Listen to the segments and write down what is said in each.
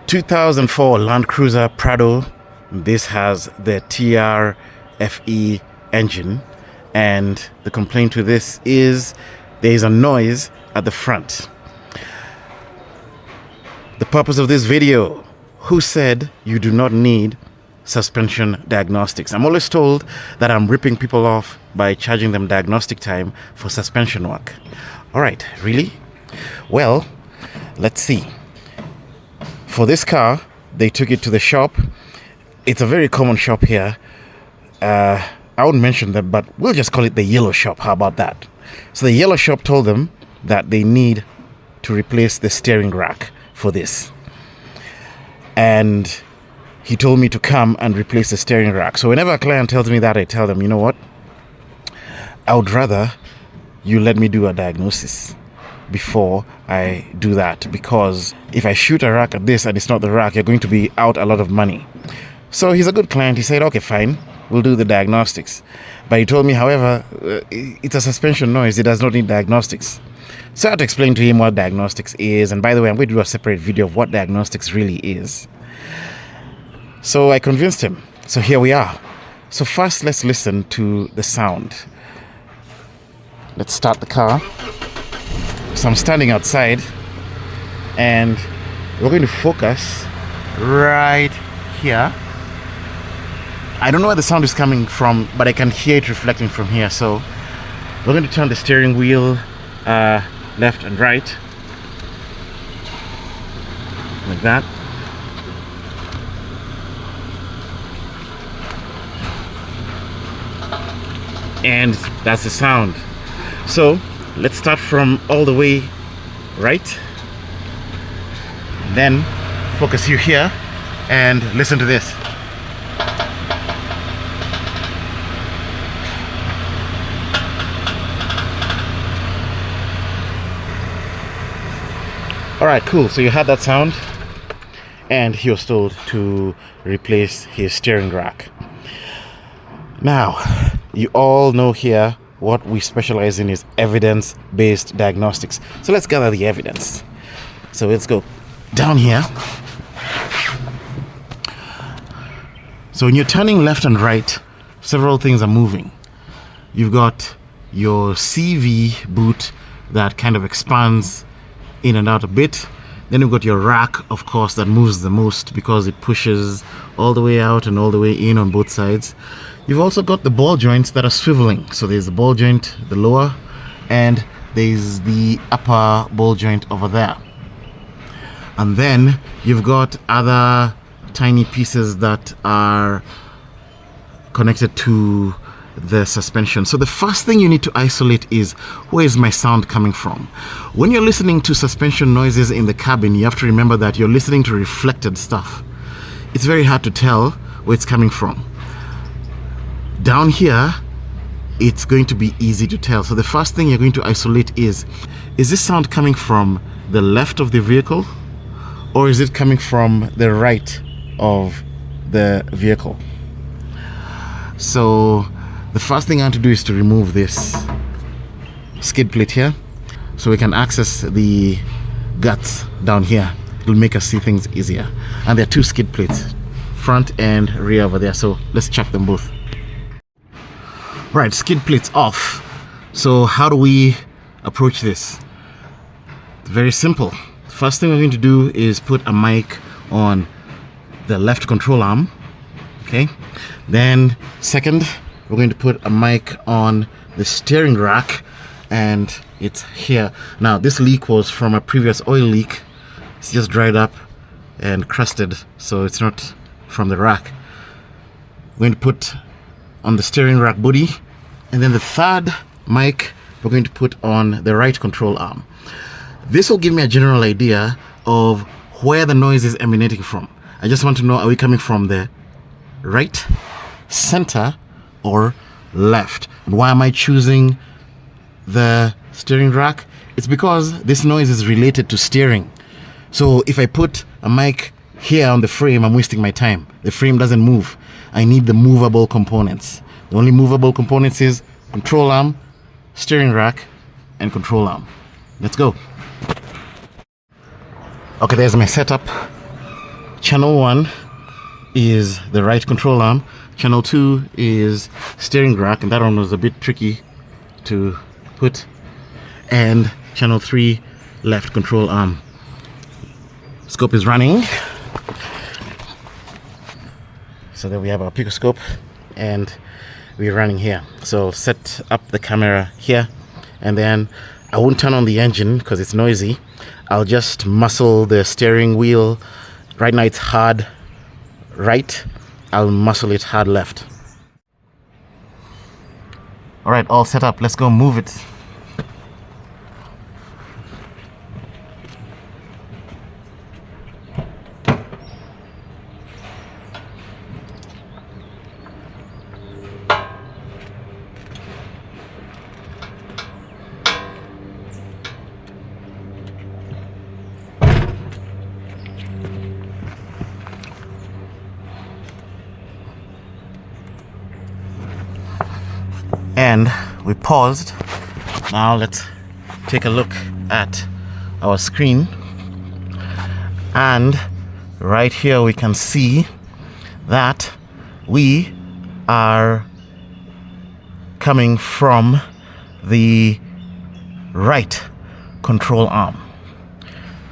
2004 Land Cruiser Prado. This has the TRFE engine, and the complaint to this is there is a noise at the front. The purpose of this video: who said you do not need suspension diagnostics? I'm always told that I'm ripping people off by charging them diagnostic time for suspension work. All right, really? Well, let's see. For this car, they took it to the shop. It's a very common shop here. I wouldn't mention them, but we'll just call it the yellow shop. How about that? So the yellow shop told them that they need to replace the steering rack for this. And he told me to come and replace the steering rack. So whenever a client tells me that, I tell them, you know what? I would rather you let me do a diagnosis before I do that, because if I shoot a rack at this and it's not the rack, you're going to be out a lot of money. So he's a good client. He said, okay, fine, we'll do the diagnostics. But he told me, however, it's a suspension noise. It does not need diagnostics. So I had to explain to him what diagnostics is. And by the way, I'm going to do a separate video of what diagnostics really is. So I convinced him. So here we are. So first, let's listen to the sound. Let's start the car. So I'm standing outside, and we're going to focus right here. I don't know where the sound is coming from, but I can hear it reflecting from here. So we're going to turn the steering wheel left and right, like that. And that's the sound. So let's start from all the way right. Then focus you here and listen to this. All right, cool. So you had that sound, and he was told to replace his steering rack. Now, you all know here what we specialize in is evidence-based diagnostics. So let's gather the evidence. So let's go down here. So when you're turning left and right, several things are moving. You've got your CV boot that kind of expands in and out a bit. Then you've got your rack, of course, that moves the most because it pushes all the way out and all the way in on both sides. You've also got the ball joints that are swiveling. So there's the ball joint, the lower, and there's the upper ball joint over there. And then you've got other tiny pieces that are connected to the suspension. So the first thing you need to isolate is, where is my sound coming from? When you're listening to suspension noises in the cabin, you have to remember that you're listening to reflected stuff. It's very hard to tell where it's coming from. Down here, it's going to be easy to tell. So the first thing you're going to isolate is this sound coming from the left of the vehicle, or is it coming from the right of the vehicle? So the first thing I want to do is to remove this skid plate here, so we can access the guts down here. It'll make us see things easier. And there are two skid plates, front and rear over there. So let's check them both. Right, skid plates off. So how do we approach this? Very simple. First thing we're going to do is put a mic on the left control arm. Okay. Then second, we're going to put a mic on the steering rack, and it's here. Now this leak was from a previous oil leak. It's just dried up and crusted, so it's not from the rack. We're going to put on the steering rack body, and then the third mic we're going to put on the right control arm. This will give me a general idea of where the noise is emanating from. I just want to know, are we coming from the right, center, or left? And why am I choosing the steering rack? It's because this noise is related to steering. So if I put a mic here on the frame, I'm wasting my time. The frame doesn't move. I need the movable components. The only movable components is control arm, steering rack, and control arm. Let's go. Okay, there's my setup. channel 1 is the right control arm, channel 2 is steering rack, and that one was a bit tricky to put, and channel 3 left control arm. Scope is running, so there we have our picoscope, and we're running here. So I'll set up the camera here, and then I won't turn on the engine because it's noisy. I'll just muscle the steering wheel. Right now it's hard right, I'll muscle it hard left. All right, all set up, let's go move it. And we paused. Now let's take a look at our screen, and right here we can see that we are coming from the right control arm.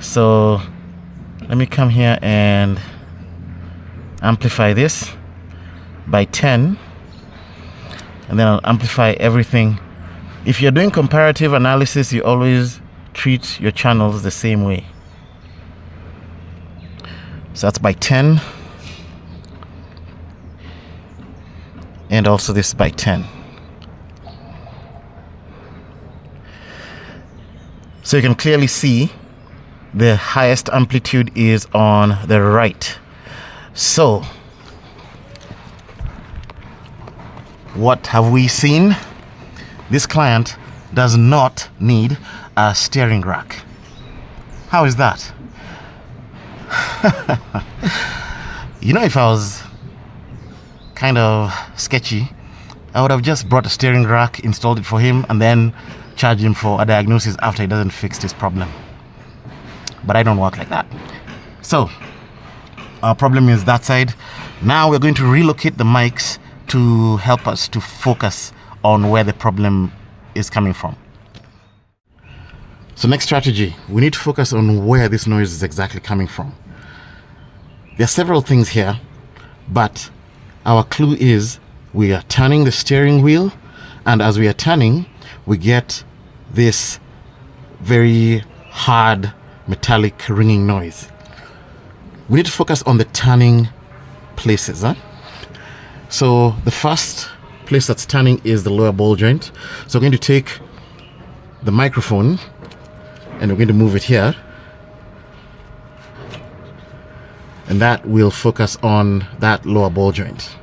So let me come here and amplify this by 10, and then I'll amplify everything. If you're doing comparative analysis, you always treat your channels the same way. So that's by 10, and also this by 10. So you can clearly see the highest amplitude is on the right. So what have we seen? This client does not need a steering rack. How is that? You know, if I was kind of sketchy, I would have just brought a steering rack, installed it for him, and then charged him for a diagnosis after he doesn't fix his problem. But I don't work like that. So our problem is that side. Now we're going to relocate the mics to help us to focus on where the problem is coming from. So next strategy, we need to focus on where this noise is exactly coming from. There are several things here, but our clue is we are turning the steering wheel, and as we are turning, we get this very hard metallic ringing noise. We need to focus on the turning places. So the first place that's turning is the lower ball joint. So we're going to take the microphone and we're going to move it here, and that will focus on that lower ball joint.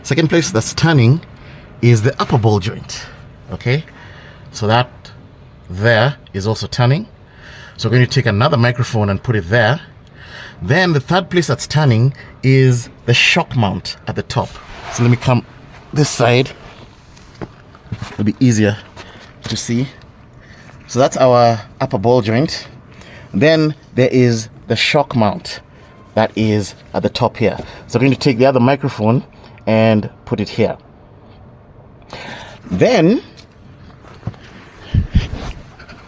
Second place that's turning is the upper ball joint. Okay, so that there is also turning. So we're going to take another microphone and put it there. Then the third place that's turning is the shock mount at the top. So let me come this side. It'll be easier to see. So that's our upper ball joint. Then there is the shock mount that is at the top here. So we're going to take the other microphone and put it here. Then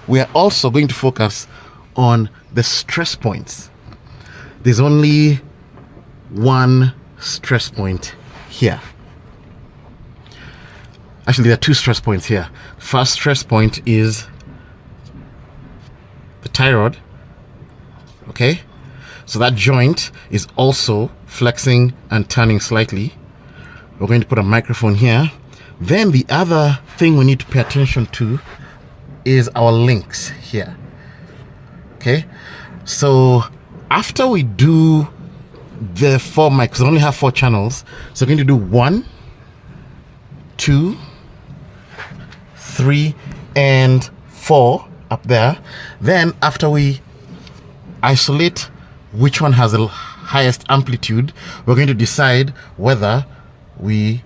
we are also going to focus on the stress points. There's only one stress point here. Actually, there are two stress points here. First stress point is the tie rod. Okay, so that joint is also flexing and turning slightly. We're going to put a microphone here. Then the other thing we need to pay attention to is our links here. Okay, so after we do the 4 mics, we only have 4 channels, so we're going to do 1, 2, 3, and 4 up there. Then after we isolate which one has the highest amplitude, we're going to decide whether we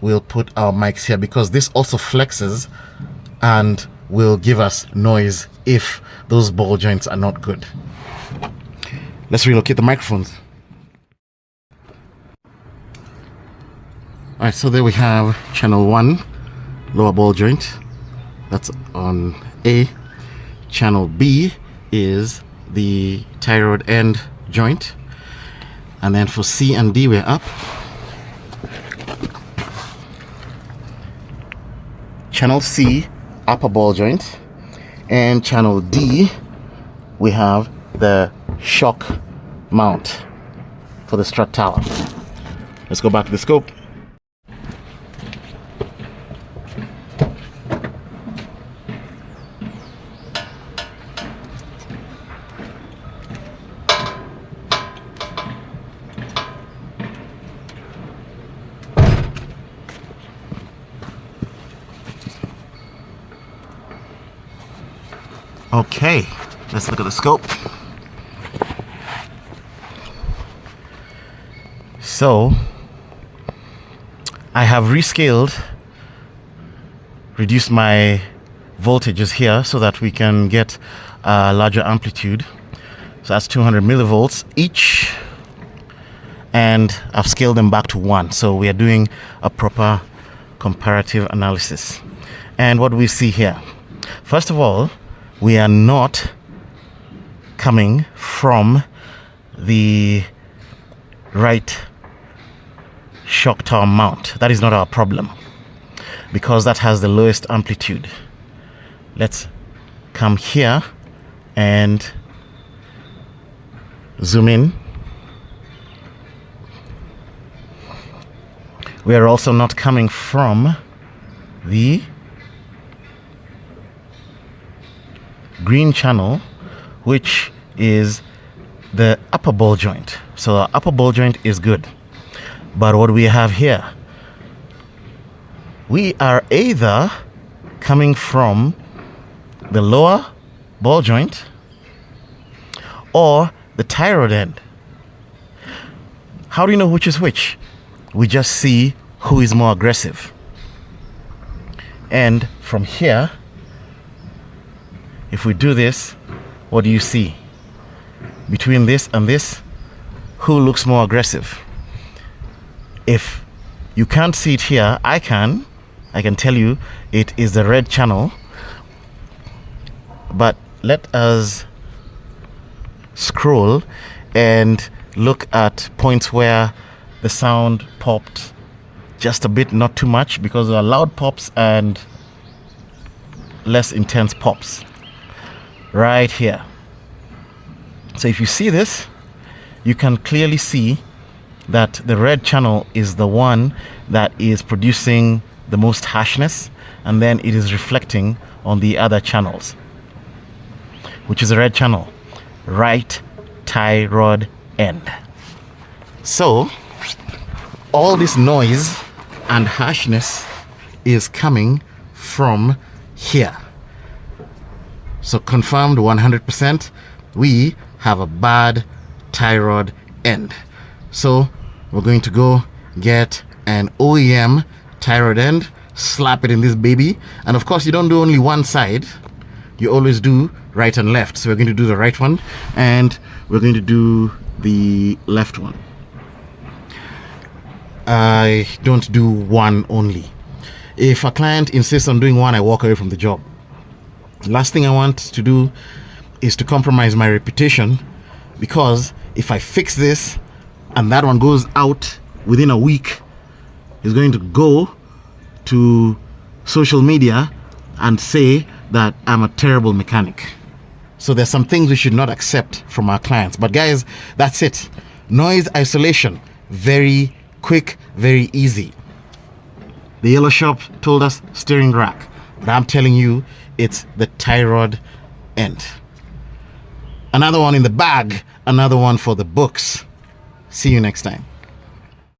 will put our mics here, because this also flexes and will give us noise if those ball joints are not good. Let's relocate the microphones. Alright, so there we have channel 1, lower ball joint. That's on A. Channel B is the tie rod end joint. And then for C and D, we're up. Channel C, upper ball joint. And channel D, we have the shock mount for the strut tower. Let's go back to the scope. Okay, let's look at the scope. So, I have rescaled, reduced my voltages here so that we can get a larger amplitude. So that's 200 millivolts each, and I've scaled them back to 1. So we are doing a proper comparative analysis. And what we see here, first of all, we are not coming from the right shock tower mount. That is not our problem because that has the lowest amplitude. Let's come here and zoom in. We are also not coming from the green channel, which is the upper ball joint. So our upper ball joint is good. But what we have here, we are either coming from the lower ball joint or the tie rod end. How do you know which is which? We just see who is more aggressive. And from here, if we do this, what do you see? Between this and this, who looks more aggressive? If you can't see it here, I can tell you it is the red channel. But let us scroll and look at points where the sound popped just a bit, not too much, because there are loud pops and less intense pops. Right here. So if you see this, you can clearly see that the red channel is the one that is producing the most harshness, and then it is reflecting on the other channels, which is the red channel, right tie rod end. So all this noise and harshness is coming from here. So confirmed 100%, we have a bad tie rod end. So we're going to go get an OEM tie rod end, slap it in this baby. And of course, you don't do only one side. You always do right and left. So we're going to do the right one and we're going to do the left one. I don't do one only. If a client insists on doing one, I walk away from the job. Last thing I want to do is to compromise my reputation, because if I fix this and that one goes out within a week, it's going to go to social media and say that I'm a terrible mechanic. So there's some things we should not accept from our clients. But guys, that's it. Noise isolation, very quick, very easy. The yellow shop told us steering rack, but I'm telling you, it's the tie rod end. Another one in the bag, another one for the books. See you next time.